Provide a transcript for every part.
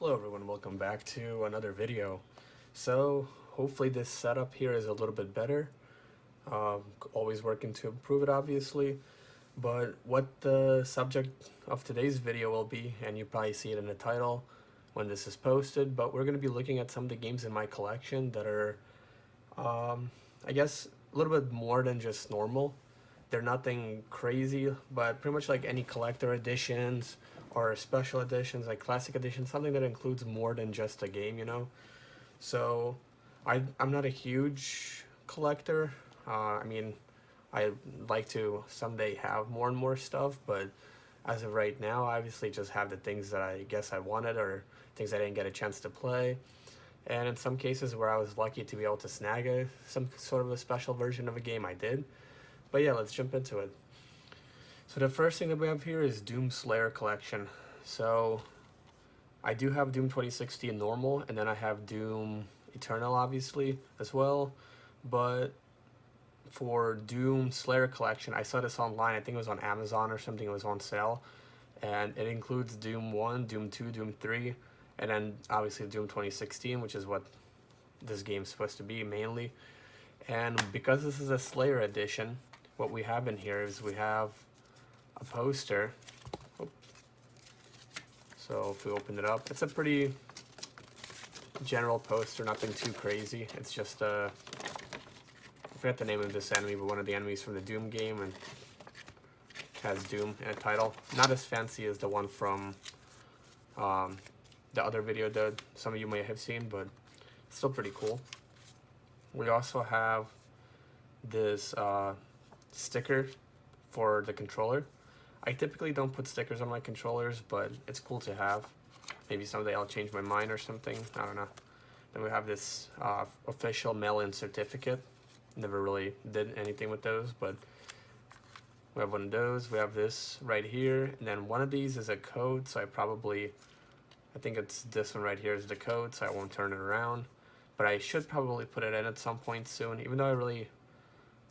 Hello everyone, welcome back to another video. So hopefully this setup here is a little bit better. Always working to improve it obviously, but what the subject of today's video will be, and you probably see it in the title when this is posted, but we're going to be looking at some of the games in my collection that are, I guess, a little bit more than just normal. They're nothing crazy, but pretty much like any collector editions or special editions, like classic editions, something that includes more than just a game, you know? So I'm not a huge collector. I mean, I'd like to someday have more and more stuff, but as of right now, I obviously just have the things that I guess I wanted or things I didn't get a chance to play. And in some cases where I was lucky to be able to snag some sort of a special version of a game, I did. But yeah, let's jump into it. So the first thing that we have here is Doom Slayer Collection. So I do have Doom 2016 normal, and then I have Doom Eternal obviously as well. But for Doom Slayer Collection, I saw this online. I think it was on Amazon or something. It was on sale, and it includes Doom 1, Doom 2, Doom 3, and then obviously Doom 2016, which is what this game's supposed to be mainly. And because this is a Slayer edition, what we have in here is we have a poster. So if we open it up, it's a pretty general poster, nothing too crazy. It's just I forget the name of this enemy, but one of the enemies from the Doom game, and it has Doom in a title. Not as fancy as the one from the other video that some of you may have seen, but it's still pretty cool. We also have this sticker for the controller. I typically don't put stickers on my controllers, but it's cool to have. Maybe someday I'll change my mind or something. I don't know. Then we have this official mail-in certificate. Never really did anything with those, but we have one of those. We have this right here, and then one of these is a code, so I think it's this one right here is the code, so I won't turn it around. But I should probably put it in at some point soon, even though I really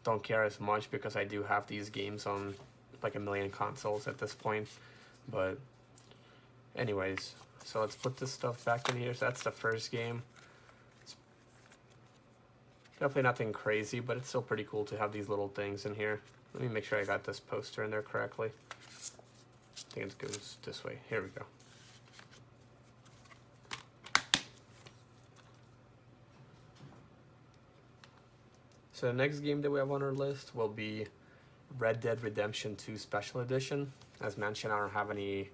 don't care as much because I do have these games on like a million consoles at this point. But anyways, so let's put this stuff back in here. So that's the first game. It's definitely nothing crazy, but it's still pretty cool to have these little things in here. Let me make sure I got this poster in there correctly. I think it goes this way. Here we go. So the next game that we have on our list will be Red Dead Redemption 2 Special Edition. As mentioned, I don't have any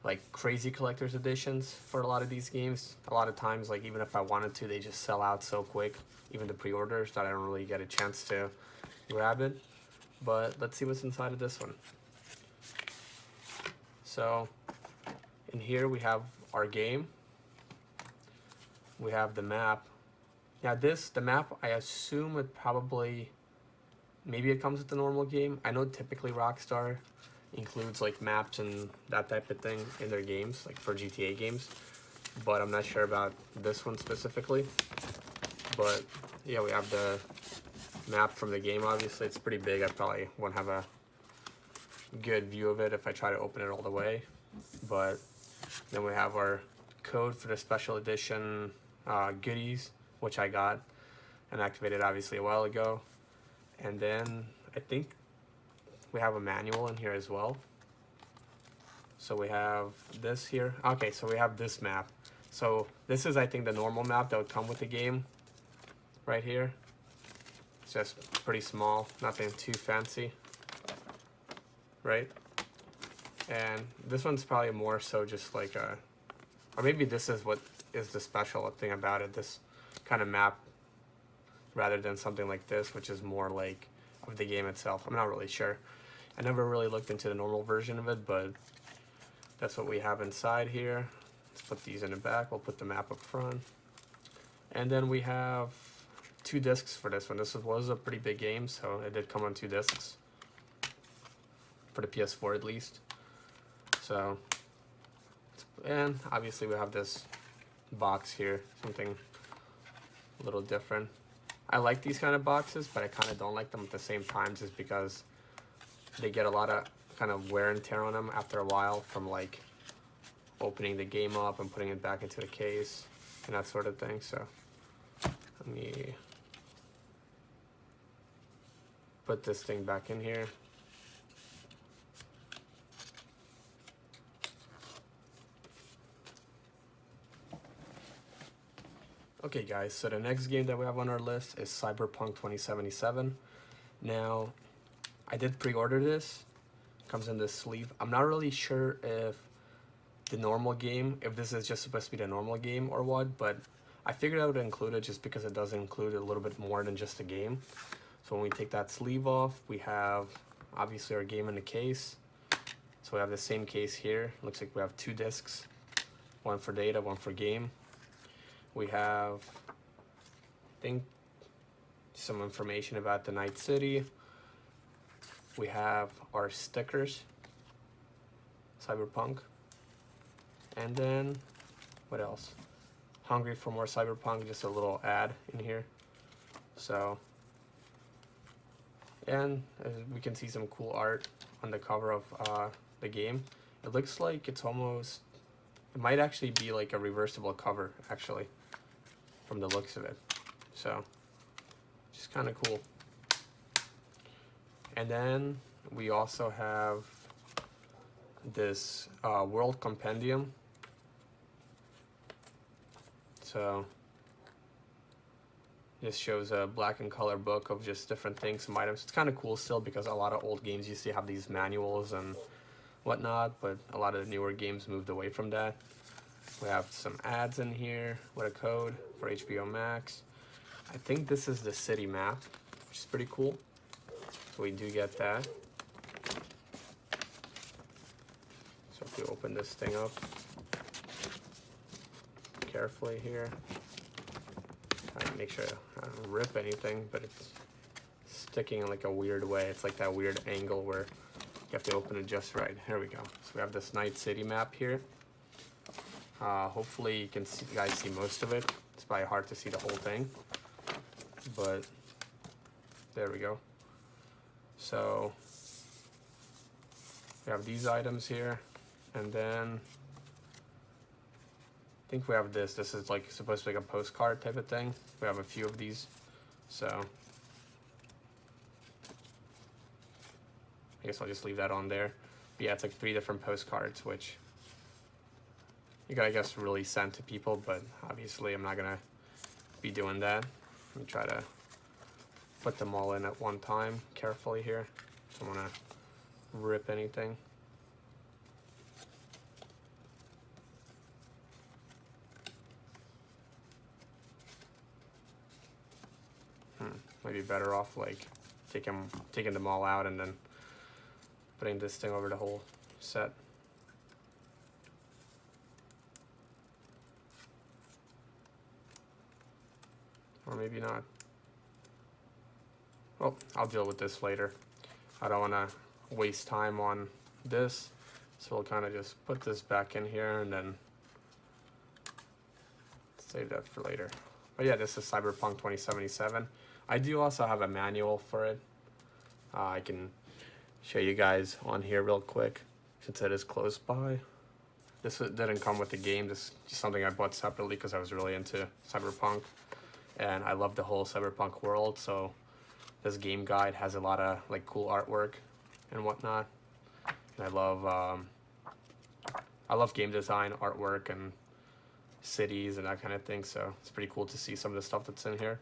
like crazy collector's editions for a lot of these games. A lot of times, like even if I wanted to, they just sell out so quick, even the pre-orders, that I don't really get a chance to grab it. But let's see what's inside of this one. So in here we have our game. We have the map. Now the map, I assume it probably, maybe it comes with the normal game. I know typically Rockstar includes like maps and that type of thing in their games, like for GTA games, but I'm not sure about this one specifically. But yeah, we have the map from the game. Obviously it's pretty big. I probably won't have a good view of it if I try to open it all the way. But then we have our code for the special edition goodies, which I got and activated obviously a while ago. And then I think we have a manual in here as well. So we have this here. Okay, so we have this map. So this is, I think, the normal map that would come with the game right here. It's just pretty small, nothing too fancy, right? And this one's probably more so just like or maybe this is what is the special thing about it, this kind of map, rather than something like this, which is more like of the game itself. I'm not really sure. I never really looked into the normal version of it, but that's what we have inside here. Let's put these in the back. We'll put the map up front. And then we have 2 discs for this one. This was a pretty big game, so it did come on 2 discs. For the PS4 at least. So, and obviously we have this box here, something a little different. I like these kind of boxes, but I kind of don't like them at the same time, just because they get a lot of kind of wear and tear on them after a while from like opening the game up and putting it back into the case and that sort of thing. So let me put this thing back in here. Okay guys, so the next game that we have on our list is Cyberpunk 2077. Now, I did pre-order this. Comes in this sleeve. I'm not really sure if the normal game, if this is just supposed to be the normal game or what, but I figured I would include it just because it does include a little bit more than just a game. So when we take that sleeve off, we have obviously our game in the case. So we have the same case here. Looks like we have 2 discs, one for data, one for game. We have, I think, some information about the Night City. We have our stickers, Cyberpunk. And then, what else? Hungry for more Cyberpunk, just a little ad in here. So, and we can see some cool art on the cover of the game. It looks like it's almost, it might actually be like a reversible cover, actually, from the looks of it. So, just kind of cool. And then we also have this World Compendium. So this shows a black and color book of just different things, some items. It's kind of cool still because a lot of old games used to have these manuals and whatnot, but a lot of the newer games moved away from that. We have some ads in here with a code for HBO Max. I think this is the city map, which is pretty cool. So we do get that. So if we open this thing up carefully here, try to make sure I don't rip anything, but it's sticking in like a weird way. It's like that weird angle where you have to open it just right. Here we go. So we have this Night City map here. Hopefully you can see, you guys see most of it. It's probably hard to see the whole thing, but there we go. So we have these items here, and then I think we have this. This is like supposed to be like a postcard type of thing. We have a few of these, so I guess I'll just leave that on there. But yeah, it's like 3 different postcards, which you gotta, I guess, really send to people, but obviously I'm not gonna be doing that. Let me try to put them all in at one time carefully here. Don't wanna rip anything. Might be better off like taking them all out and then putting this thing over the whole set. Or maybe not. Well, I'll deal with this later. I don't want to waste time on this, so we'll kind of just put this back in here and then save that for later. But yeah, this is Cyberpunk 2077. I do also have a manual for it. I can show you guys on here real quick since it is close by. This didn't come with the game. This is just something I bought separately because I was really into Cyberpunk, and I love the whole Cyberpunk world. So this game guide has a lot of like cool artwork and whatnot. And I love game design, artwork, and cities and that kind of thing. So it's pretty cool to see some of the stuff that's in here.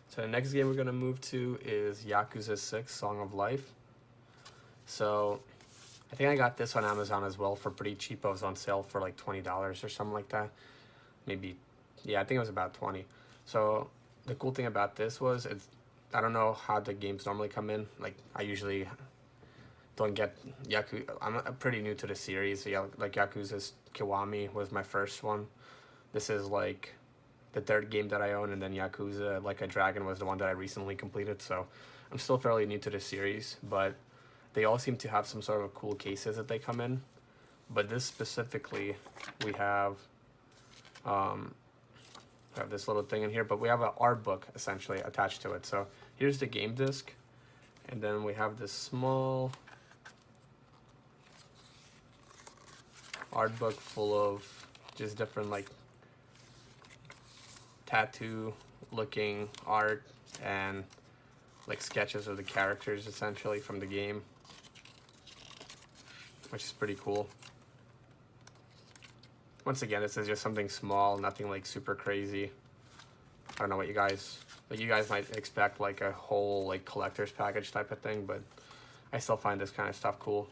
So the next game we're going to move to is Yakuza 6 Song of Life. So I think I got this on Amazon as well for pretty cheap. It was on sale for like $20 or something like that. Maybe, yeah, I think it was about 20. So the cool thing about this was, I don't know how the games normally come in. Like I usually don't get Yakuza. I'm pretty new to the series. So yeah, like Yakuza's Kiwami was my first one. This is like the 3rd game that I own, and then Yakuza Like a Dragon was the one that I recently completed. So I'm still fairly new to the series, but they all seem to have some sort of cool cases that they come in. But this specifically, we have this little thing in here, but we have an art book essentially attached to it. So here's the game disc, And then we have this small art book full of just different like tattoo looking art and like sketches of the characters essentially from the game, which is pretty cool. Once again, this is just something small, nothing like super crazy. I don't know what you guys might expect like a whole like collector's package type of thing, but I still find this kind of stuff cool.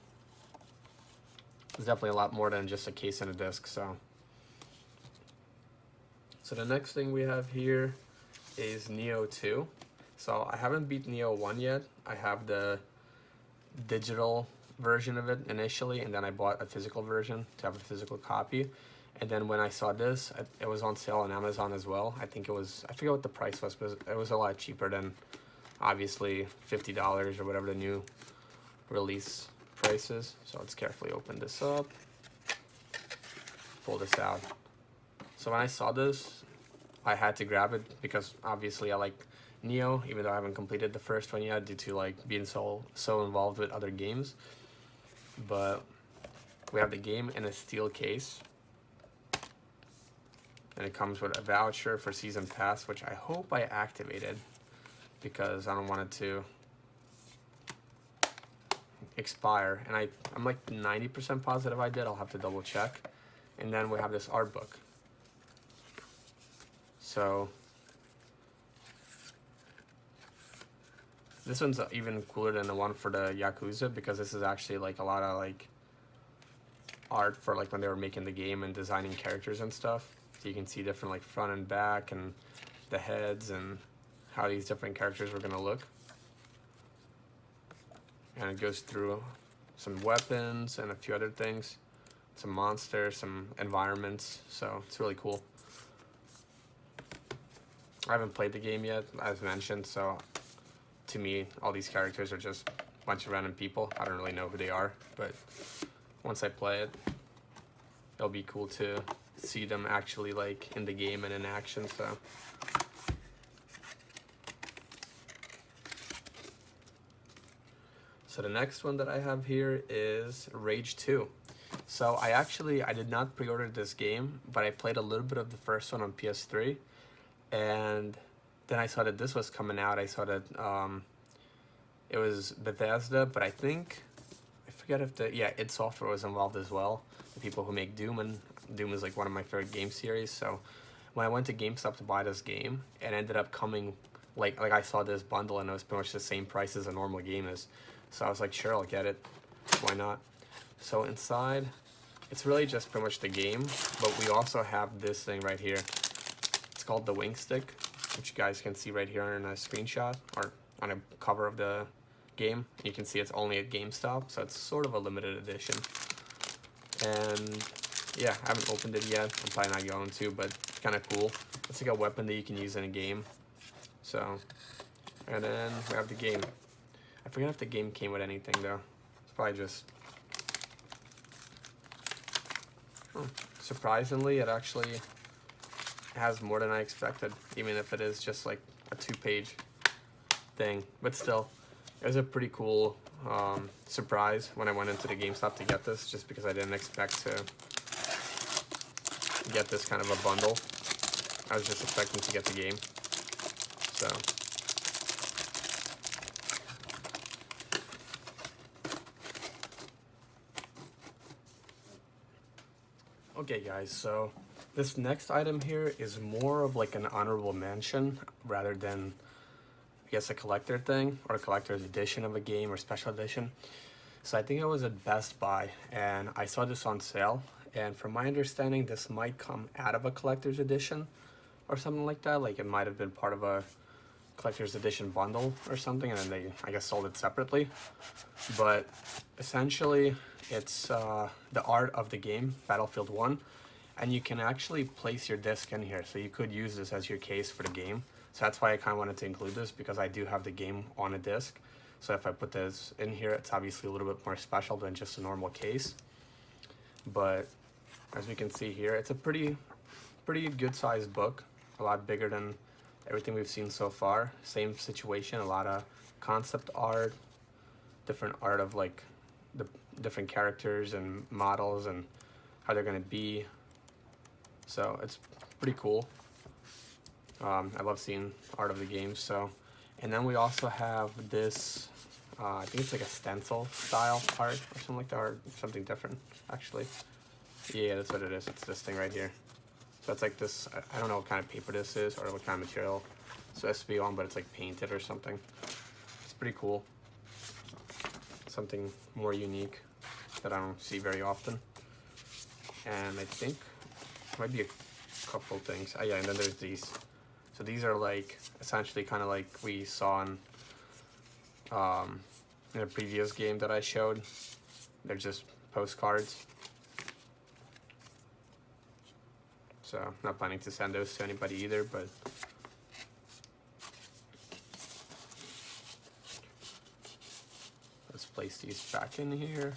It's definitely a lot more than just a case and a disc. So the next thing we have here is Neo 2. So I haven't beat Neo 1 yet. I have the digital version of it initially, and then I bought a physical version to have a physical copy. And then when I saw this, it was on sale on Amazon as well. I think it was, I forget what the price was, but it was a lot cheaper than obviously $50 or whatever the new release price is. So let's carefully open this up, pull this out. So when I saw this, I had to grab it because obviously I like Neo, even though I haven't completed the first one yet due to like being so involved with other games. But we have the game in a steel case, and it comes with a voucher for season pass, which I hope I activated because I don't want it to expire, and I'm like 90% positive I did. I'll have to double check. And then we have this art book. So this one's even cooler than the one for the Yakuza because this is actually like a lot of like art for like when they were making the game and designing characters and stuff. So you can see different like front and back and the heads and how these different characters were gonna look. And it goes through some weapons and a few other things, some monsters, some environments. So it's really cool. I haven't played the game yet, as mentioned, so to me, all these characters are just a bunch of random people. I don't really know who they are, but once I play it, it'll be cool to see them actually like in the game and in action. So the next one that I have here is Rage 2. So I did not pre-order this game, but I played a little bit of the first one on PS3, and then I saw that this was coming out. I saw that it was Bethesda, but I forget if id Software was involved as well, the people who make Doom, and Doom is like one of my favorite game series. So when I went to GameStop to buy this game, it ended up coming like I saw this bundle and it was pretty much the same price as a normal game is. So I was like, sure, I'll get it. Why not? So inside, it's really just pretty much the game, but we also have this thing right here. It's called the Wing Stick, which you guys can see right here in a screenshot or on a cover of the game. You can see it's only at GameStop, so it's sort of a limited edition. And yeah, I haven't opened it yet. I'm probably not going to, but it's kind of cool. It's like a weapon that you can use in a game. So, and then we have the game. I forget if the game came with anything though. It's probably just... surprisingly, it actually has more than I expected, even if it is just like a 2-page thing. But still, it was a pretty cool surprise when I went into the GameStop to get this, just because I didn't expect to get this kind of a bundle. I was just expecting to get the game. So... okay guys, so this next item here is more of like an honorable mention rather than, I guess, a collector thing or a collector's edition of a game or special edition. So I think I was at Best Buy and I saw this on sale, and from my understanding this might come out of a collector's edition or something like that. Like it might have been part of a collector's edition bundle or something, and then they, I guess, sold it separately. But essentially it's the art of the game Battlefield 1, and you can actually place your disc in here, so you could use this as your case for the game. So that's why I kind of wanted to include this, because I do have the game on a disc. So if I put this in here, it's obviously a little bit more special than just a normal case. But as we can see here, it's a pretty good sized book, a lot bigger than everything we've seen so far. Same situation, a lot of concept art, different art of like the different characters and models and how they're gonna be. So it's pretty cool. I love seeing art of the game. So, and then we also have this. I think it's like a stencil style art or something like that, or something different actually. Yeah, that's what it is. It's this thing right here. So it's like this. I don't know what kind of paper this is or what kind of material it's supposed to be on, but it's like painted or something. It's pretty cool. Something more unique that I don't see very often. And I think might be a couple things. Oh yeah, and then there's these. So these are like essentially kind of like we saw in a previous game that I showed. They're just postcards. So I'm not planning to send those to anybody either, but let's place these back in here,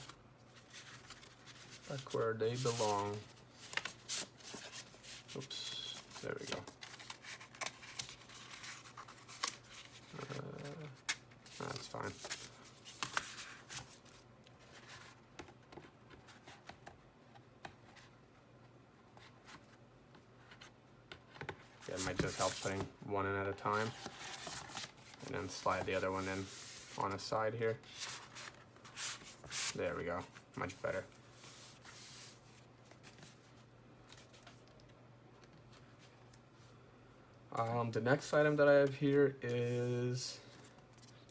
back where they belong. Oops, there we go. That's fine. Yeah, it might just help putting one in at a time, and then slide the other one in on a side here. There we go, much better. The next item that I have here is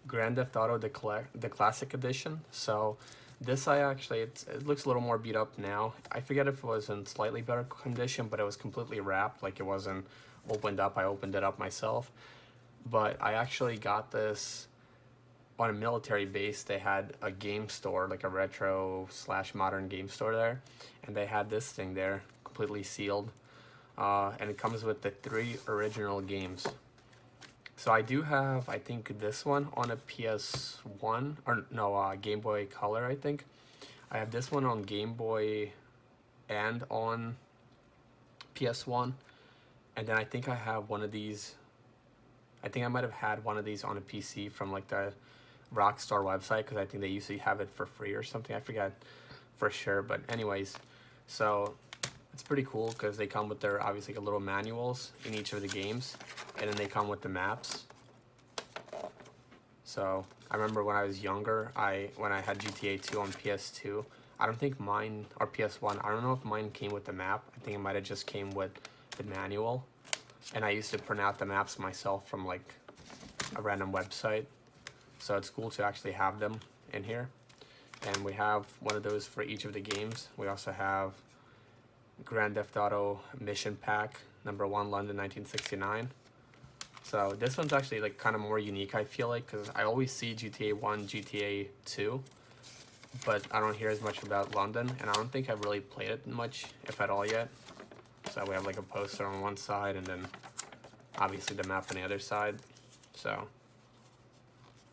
Grand Theft Auto the Classic Edition. So this it looks a little more beat up now. I forget if it was in slightly better condition, but it was completely wrapped, like it wasn't opened up. I opened it up myself. But I actually got this on a military base. They had a game store, like a retro / modern game store there, and they had this thing there, completely sealed. And it comes with the 3 original games. So I do have, I think, this one on a PS1, or no, Game Boy Color, I think. I have this one on Game Boy and on PS1. And then I think I have one of these, I think I might have had one of these on a PC from like the Rockstar website, because I think they usually have it for free or something. I forget for sure, but anyways, so it's pretty cool because they come with their obviously little manuals in each of the games, and then they come with the maps. So I remember when I was younger, when I had GTA 2 on PS2, I don't think mine, or PS1, I don't know if mine came with the map. I think it might have just came with the manual, and I used to print out the maps myself from like a random website. So it's cool to actually have them in here, and we have one of those for each of the games. We also have Grand Theft Auto Mission Pack #1 London 1969. So this one's actually like kind of more unique, I feel like, because I always see GTA 1, GTA 2, but I don't hear as much about London, and I don't think I've really played it much, if at all, yet. So we have like a poster on one side, and then obviously the map on the other side. So,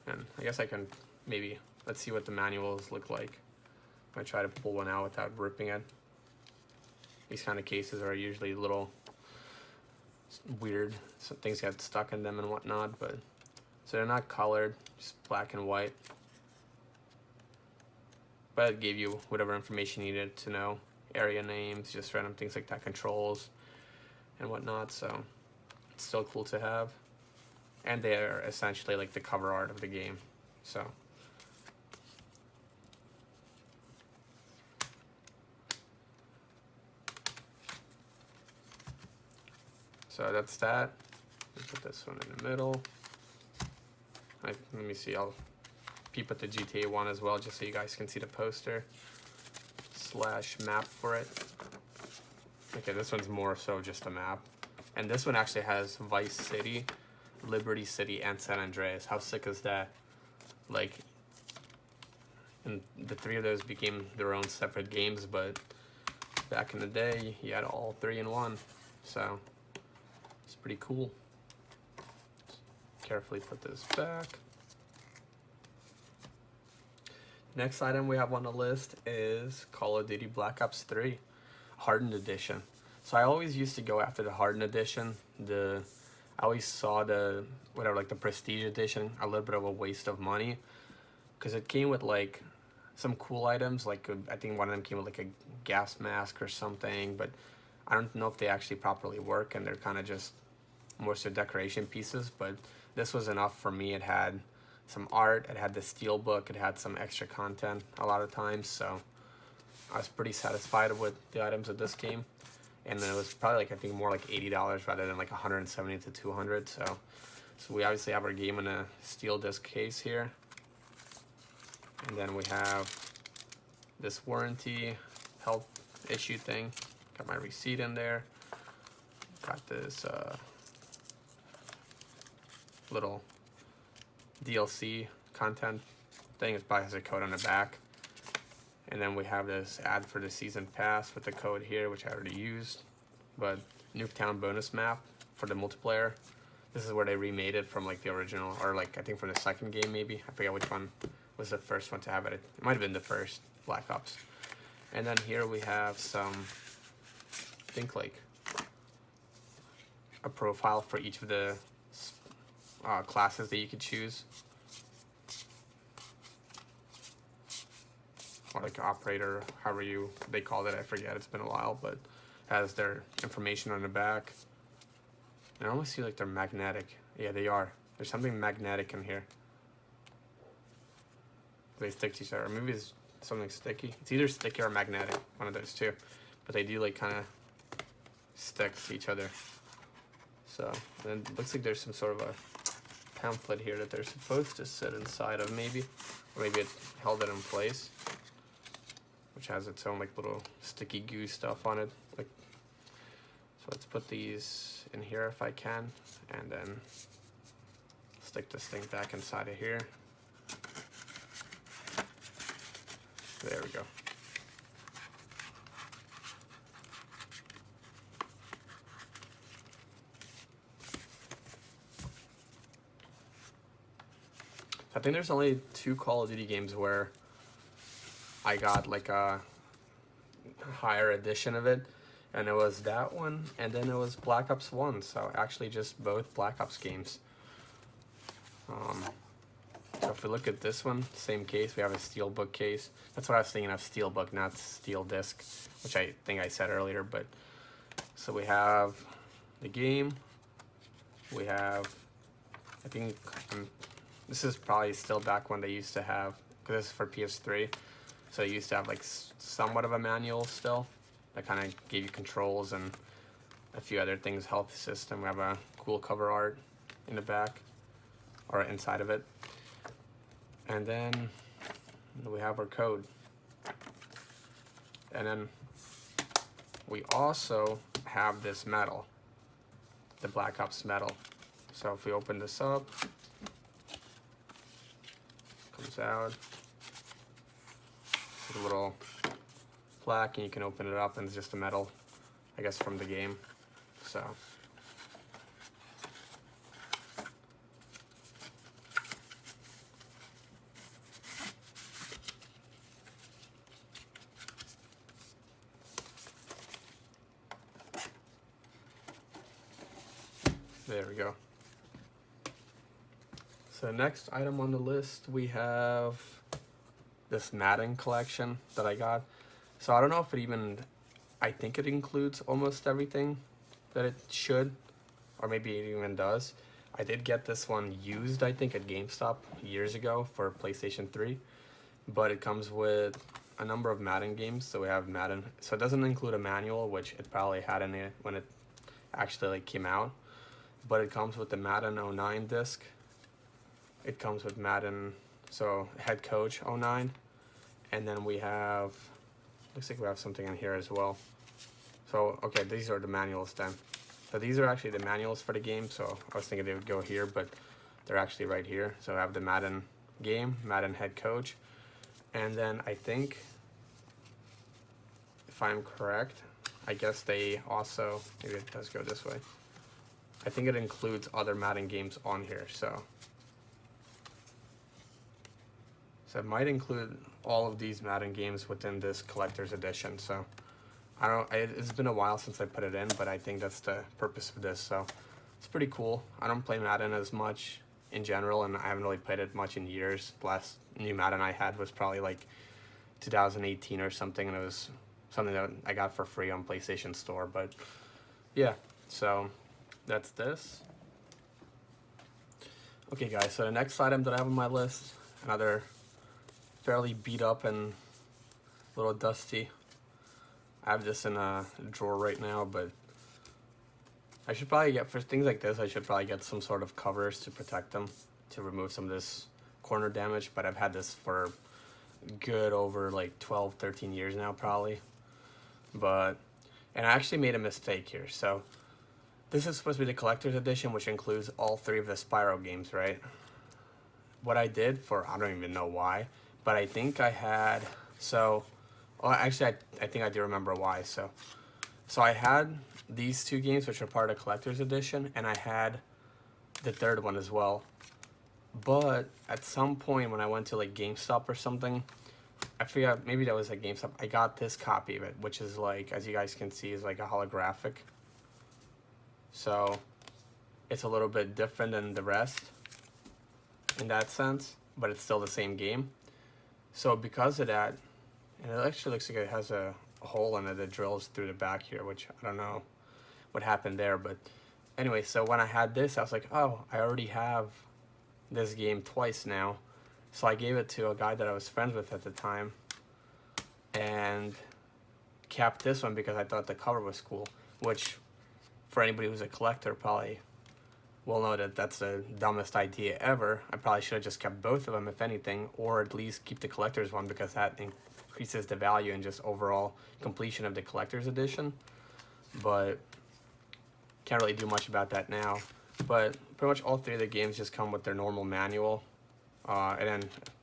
and I guess I can maybe, let's see what the manuals look like. I try to pull one out without ripping it. These kind of cases are usually a little weird. Some things get stuck in them and whatnot, but so they're not colored, just black and white. But it gave you whatever information you needed to know. Area names, just random things like that, controls and whatnot. So it's still cool to have. And they are essentially like the cover art of the game. So that's that. Put this one in the middle. Let me see, I'll peep at the GTA 1 as well, just so you guys can see the poster / map for it. Okay, this one's more so just a map. And this one actually has Vice City, Liberty City, and San Andreas. How sick is that? Like, and the 3 of those became their own separate games, but back in the day, you had all 3 in one. So it's pretty cool. Carefully put this back. Next item we have on the list is Call of Duty Black Ops 3 Hardened Edition. So I always used to go after the Hardened Edition. I always saw the whatever, like the Prestige edition, a little bit of a waste of money, because it came with like some cool items. Like I think one of them came with like a gas mask or something, but I don't know if they actually properly work, and they're kind of just more so decoration pieces. But this was enough for me. It had some art, it had the Steelbook, it had some extra content a lot of times, so I was pretty satisfied with the items of this game. And then it was probably like, I think more like $80 rather than like 170 to 200. So we obviously have our game in a steel disc case here. And then we have this warranty health issue thing. Got my receipt in there. Got this little DLC content thing. It probably has a code on the back. And then we have this ad for the season pass with the code here, which I already used. But Nuketown bonus map for the multiplayer. This is where they remade it from like the original, or like I think from the second game maybe. I forget which one was the first one to have it. It might have been the first Black Ops. And then here we have some, I think like a profile for each of the classes that you could choose, or like operator, however they called it, I forget, it's been a while, but has their information on the back. And I almost see like they're magnetic. Yeah, they are. There's something magnetic in here. They stick to each other. Or maybe it's something sticky. It's either sticky or magnetic, one of those two. But they do like kind of stick to each other. So then it looks like there's some sort of a pamphlet here that they're supposed to sit inside of, maybe, or maybe it held it in place, which has its own like little sticky goo stuff on it. Like, so let's put these in here if I can, and then stick this thing back inside of here. There we go. I think there's only 2 Call of Duty games where I got like a higher edition of it, and it was that one, and then it was Black Ops 1, so actually just both Black Ops games. So if we look at this one, same case, we have a Steelbook case. That's what I was thinking of, Steelbook, not Steel Disc, which I think I said earlier. But so we have the game, we have, I think, this is probably still back when they used to have, because this is for PS3, so you used to have like somewhat of a manual still that kind of gave you controls and a few other things, health system. We have a cool cover art in the back, or inside of it. And then we have our code. And then we also have this medal, the Black Ops medal. So if we open this up, comes out with a little plaque, and you can open it up, and it's just a medal, I guess, from the game. So there we go. So next item on the list, we have this Madden collection that I got. So I don't know if it even, I think it includes almost everything that it should, or maybe it even does. I did get this one used, I think, at GameStop years ago for PlayStation 3, but it comes with a number of Madden games. So we have Madden, so it doesn't include a manual, which it probably had in it when it actually like came out, but it comes with the Madden 09 disc. It comes with Madden, so Head Coach 09, and then we have, looks like we have something in here as well. So, okay, these are the manuals then. So these are actually the manuals for the game, so I was thinking they would go here, but they're actually right here. So I have the Madden game, Madden Head Coach, and then I think, if I'm correct, I guess they also, maybe it does go this way. I think it includes other Madden games on here, so it might include all of these Madden games within this collector's edition. So it's been a while since I put it in, but I think that's the purpose of this. So It's pretty cool. I don't play Madden as much in general, and I haven't really played it much in years. The last new Madden I had was probably like 2018 or something, and it was something that I got for free on PlayStation Store. But yeah, so that's this. Okay, guys, so the next item that I have on my list, another fairly beat up and a little dusty. I have this in a drawer right now, but I should probably get, for things like this, I should probably get some sort of covers to protect them, to remove some of this corner damage, but I've had this for good over like 12, 13 years now probably. But, and I actually made a mistake here. So this is supposed to be the collector's edition, which includes all 3 of the Spyro games, right? What I did for, I don't even know why, but I think I had, so, well, actually I think I do remember why. So I had these 2 games, which are part of the collector's edition, and I had the 3rd one as well. But at some point when I went to like GameStop or something, I forget, maybe that was at GameStop, I got this copy of it, which is like, as you guys can see, is like a holographic. So it's a little bit different than the rest in that sense, but it's still the same game. So because of that, and it actually looks like it has a hole in it that drills through the back here, which I don't know what happened there. But anyway, so when I had this, I was like, oh, I already have this game twice now. So I gave it to a guy that I was friends with at the time and kept this one because I thought the cover was cool, which for anybody who's a collector probably will know that that's the dumbest idea ever. I probably should have just kept both of them, if anything, or at least keep the collector's one, because that increases the value and just overall completion of the collector's edition. But can't really do much about that now. But pretty much all 3 of the games just come with their normal manual, and then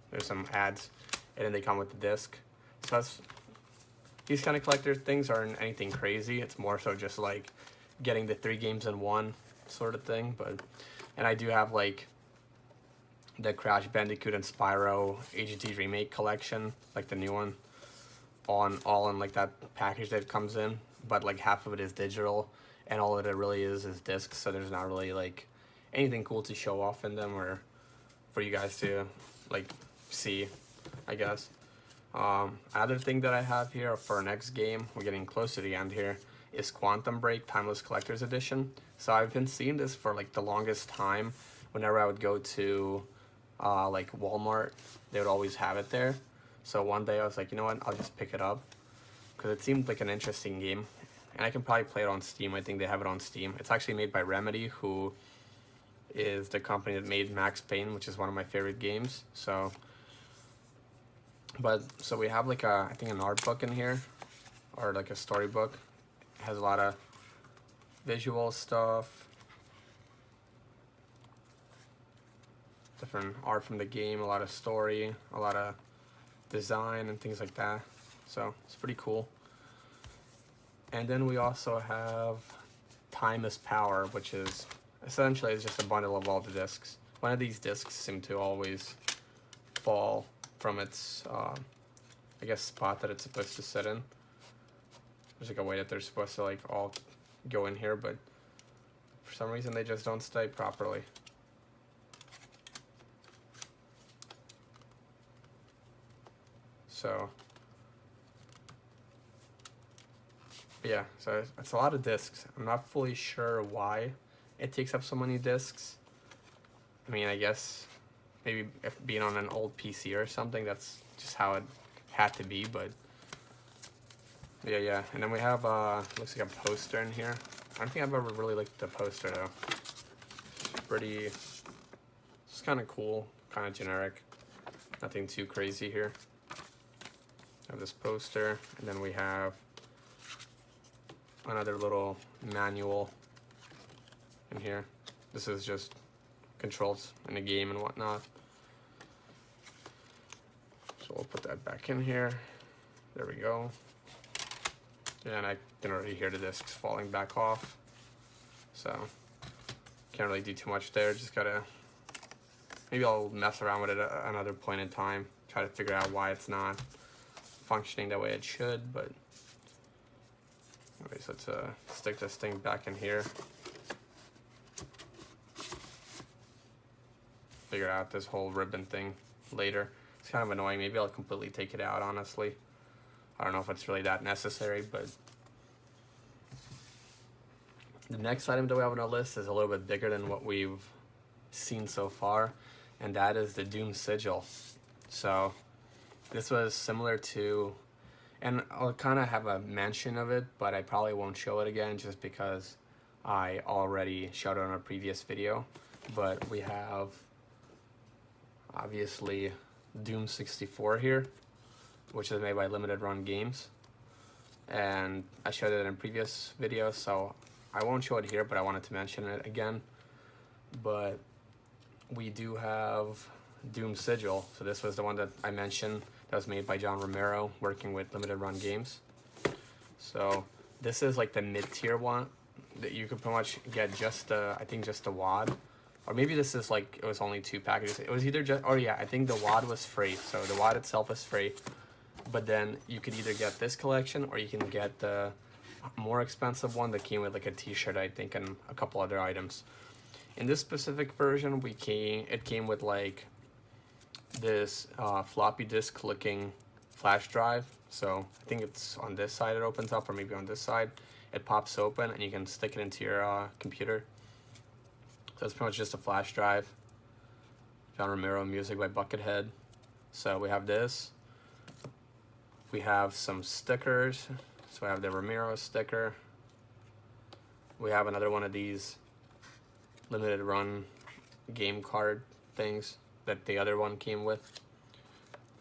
there's some ads, and then they come with the disc. So that's, these kind of collector things aren't anything crazy. It's more so just like getting the 3 games in one sort of thing. But, and I do have like the Crash Bandicoot and Spyro HD Remake Collection, like the new one, all in like that package that comes in, but like half of it is digital, and all that it really is discs, so there's not really like anything cool to show off in them or for you guys to like see, I guess. Other thing that I have here for our next game, we're getting close to the end here, is Quantum Break Timeless Collector's Edition. So I've been seeing this for like the longest time. Whenever I would go to like Walmart, they would always have it there. So one day I was like, you know what, I'll just pick it up, because it seemed like an interesting game, and I can probably play it on Steam. I think they have it on Steam. It's actually made by Remedy, who is the company that made Max Payne, which is one of my favorite games. So, so we have like I think an art book in here, or like a storybook. It has a lot of visual stuff, different art from the game, a lot of story, a lot of design and things like that. So it's pretty cool. And then we also have Time is Power, which is essentially is just a bundle of all the discs. One of these discs seem to always fall from its I guess spot that it's supposed to sit in. There's like a way that they're supposed to like all go in here, but for some reason they just don't stay properly. So yeah, so it's a lot of discs. I'm not fully sure why it takes up so many discs. I mean, I guess maybe if being on an old PC or something, that's just how it had to be, but yeah. And then we have looks like a poster in here. I don't think I've ever really looked at the poster though. It's kind of cool, kind of generic. Nothing too crazy here. We have this poster, and then we have another little manual in here. This is just controls in the game and whatnot. So we'll put that back in here. There we go. And I can already hear the discs falling back off. So can't really do too much there. Just gotta, maybe I'll mess around with it at another point in time. Try to figure out why it's not functioning the way it should, but anyways, let's stick this thing back in here. figure out this whole ribbon thing later. It's kind of annoying. Maybe I'll completely take it out, honestly. I don't know if it's really that necessary, but the next item that we have on our list is a little bit bigger than what we've seen so far, and that is the Doom Sigil. So this was similar to, and I'll kind of have a mention of it, but I probably won't show it again just because I already showed it on a previous video. But we have obviously Doom 64 here, which is made by Limited Run Games, and I showed it in previous videos, so I won't show it here, but I wanted to mention it again. But we do have Doom Sigil. So this was the one that I mentioned that was made by John Romero working with Limited Run Games. So this is like the mid-tier one that you could pretty much get just I think just the WAD, or maybe this is like, it was only 2 packages. It was either just, oh yeah, I think the WAD was free. So the WAD itself is free, but then you could either get this collection or you can get the more expensive one that came with like a t-shirt, I think, and a couple other items. In this specific version, it came with like this floppy disk looking flash drive. So I think it's on this side it opens up, or maybe on this side. It pops open and you can stick it into your computer. So it's pretty much just a flash drive. John Romero music by Buckethead. So we have this. We have some stickers. So I have the Romero sticker. We have another one of these limited run game card things that the other one came with.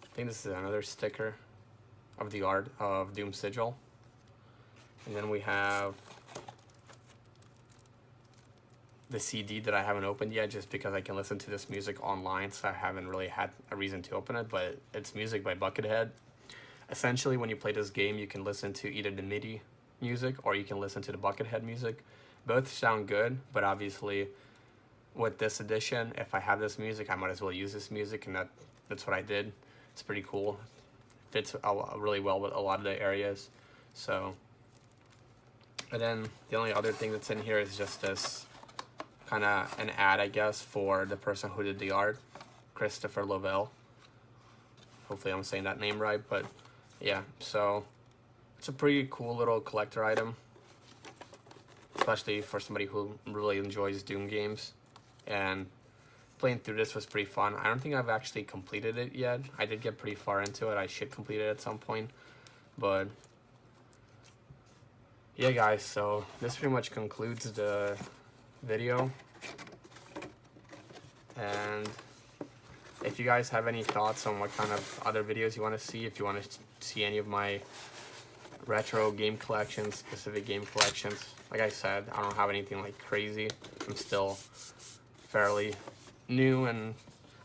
I think this is another sticker of the art of Doom Sigil. And then we have the CD that I haven't opened yet just because I can listen to this music online, so I haven't really had a reason to open it, but it's music by Buckethead. Essentially, when you play this game, you can listen to either the MIDI music or you can listen to the Buckethead music. Both sound good, but obviously with this edition, if I have this music, I might as well use this music, and that's what I did. It's pretty cool. Fits really well with a lot of the areas. So, and then the only other thing that's in here is just this kind of an ad, I guess, for the person who did the art, Christopher Lovell. Hopefully I'm saying that name right, but yeah, so it's a pretty cool little collector item, especially for somebody who really enjoys Doom games. And playing through this was pretty fun. I don't think I've actually completed it yet. I did get pretty far into it. I should complete it at some point. But yeah, guys, so this pretty much concludes the video. And if you guys have any thoughts on what kind of other videos you want to see, if you want to see any of my retro game collections, specific game collections, like I said, I don't have anything like crazy. I'm still fairly new, and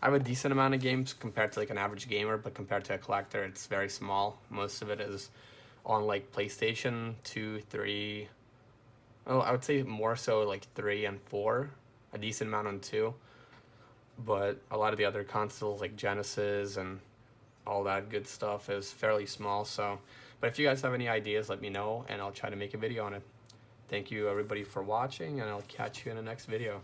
I have a decent amount of games compared to like an average gamer, but compared to a collector, it's very small. Most of it is on like PlayStation 2, 3, I would say more so like 3 and 4, a decent amount on 2, but a lot of the other consoles like Genesis and all that good stuff is fairly small. So, but if you guys have any ideas, let me know and I'll try to make a video on it. Thank you everybody for watching, and I'll catch you in the next video.